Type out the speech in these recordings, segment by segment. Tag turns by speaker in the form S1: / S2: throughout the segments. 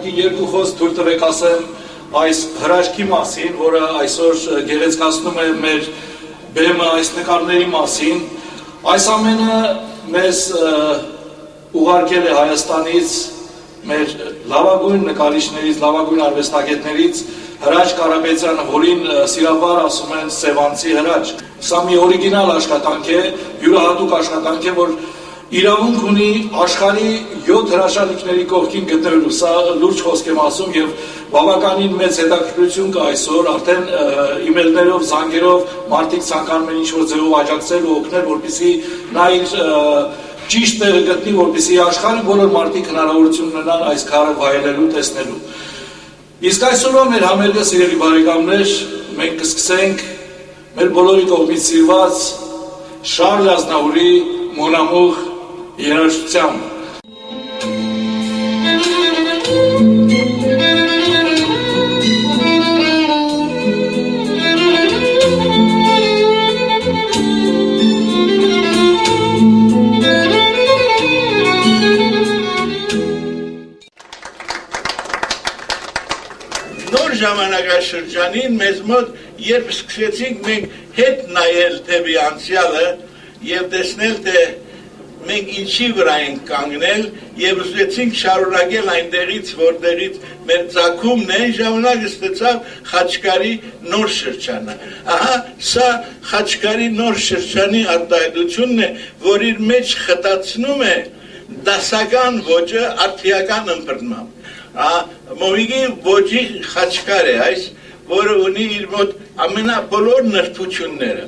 S1: ուղղակի երկու խոսք թույլ տվեք ասեմ այս հրաշքի մասին, որը այսօր գեղեցկացնում է մեր բեմը այս նկարների մասին, այս ամենը մեզ ուղարկել է Հայաստանից մեր լավագույն նկարիչներից, լավագույն արվեստագետներից Հրաչ Կարապետյանը, որին սիրաբար ասում են Սևանցի հրաչ։ Սա մի օրիգինալ աշխատանք է, յուրահատուկ աշխատանք է, որ իրավունք ունի աշխարհի 7 հրաշալիքների կողքին գտնվելու, սա լուրջ խոսք եմ ասում եւ բավականին մեծ հետաքրքրություն կա այսօր, արդեն իմեյլներով, զանգերով մարդիկ ցանկանում են ինչ-որ ձևով աջակցել ու օգնել, որպեսզի նա իր ճիշտ տեղը գտնի, որպեսզի աշխարհի բոլոր մարդիկ հնարավորություն ունենան այս քարը վայելելու, տեսնելու։ Իսկ այսօրվա մեր համերգը, սիրելի բարեկամներ, մենք կսկսենք մեր բոլորի կողմից սիրված Շարլ Ազնավուրի Mon Amour երաժշտությամբ։
S2: Նոր ժամանակաշրջանին մեզ մոտ երբ սկսեցինք մենք հետ նայել դեպի անցյալը եւ տեսնել թե մենք ինչի վրա ենք կանգնել եւ ուզեցինք շարունակել այնտեղից որտեղից մեր ցակումն է, ժամանակ ստացավ Խաչկարի նոր շրջանը։ Ահա սա Խաչկարի նոր շրջանի արտահայտությունն է, որ իր մեջ խտացնում է դասական ոճը արդիական ըմբռնմամբ։ Մովիգի ոճի Խաչկար է այս, որը ունի իր մոտ ամենաբոլոր նրբությունները։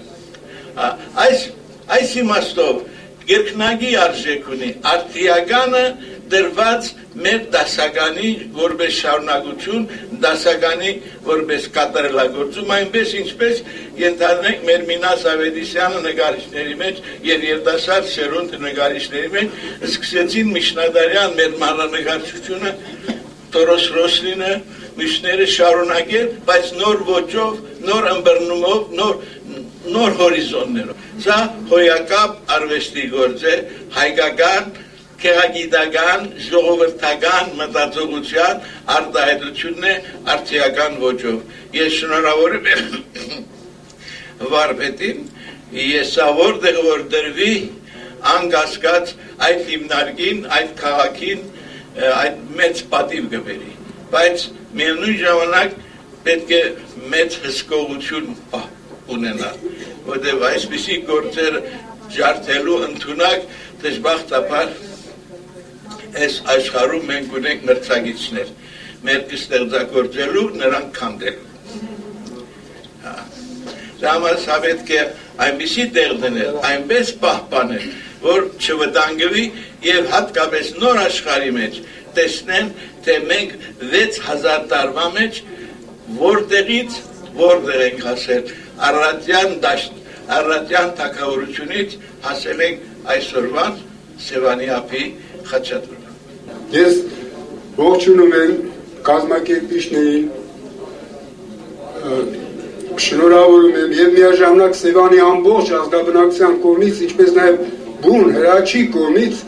S2: Այս իմաստով երկնագի արժեք ունի արդիականը դրված մեր դասականի որպես շարունակություն, դասականի որպես կատարելագործում, այնպես ինչպես ենթադրենք մեր Մինաս Ավետիսյանը նկարիչների մեջ եւ երիտասարդ սերունդ նկարիչների մեջ սկսեցին միջնադարյան մեր մանրանկարչությունը Տորոս Ռոսլինը միշները շարունակել, բայց նոր ոճով, նոր ըմբռնումով, նոր հորիզոններով։ Սա հոյակապ արվեստի գործ է, հայկական, քեղագիտական, ժողովրդական մտածողության արտահայտությունն է արդիական ոճով։ Ես շնորհավոր եմ վարպետին, ես որտեղ որ դրվի անկասկած այդ հիմնարկին, այդ քաղաքին այդ մեծ պատիվ կբերի, բայց միևնույն ժամանակ պետք է մեծ հսկողություն ունենալ, որտեղ այսպիսի գործեր ջարդելու ընդունակ դժբախտաբար այս աշխարհում մենք ունենք մրցակիցներ, մեր ստեղծագործելու, նրանք քանդելու։ Ժամանակ պետք է այնպիսի տեղ դնել, այնպես պահպանել, որ չվտանգվի եւ հատկապես նոր աշխարհի մեջ տեսնեն, թե մենք 6000 տարվա մեջ որտեղից որտեղ ենք հասել, Արարատյան թագավորությունից հասել ենք այսօրվան Սևանի ափի Խաչատրյան։
S3: Ես ողջունում եմ կազմակերպիչներին, շնորհավորում եմ եւ միաժամանակ Սևանի ամբողջ ազգաբնակության կողմից, ինչպես նաեւ բուն հրաչի կողմից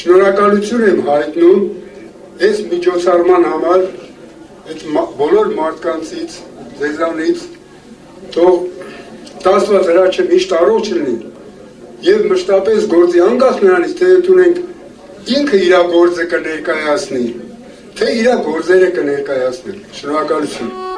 S3: շնորհակալություն եմ հայտնում այս միջոցառման համար, այդ բոլոր մարդկանցից, ձեզանից, թող Աստված հրաչը միշտ առողջ լինի եւ մշտապես գործի անկախ նրանից, թե ունենք ինքը իր գործը կներկայացնի, թե իր գործերը կներկայացնի։ Շնորհակալություն։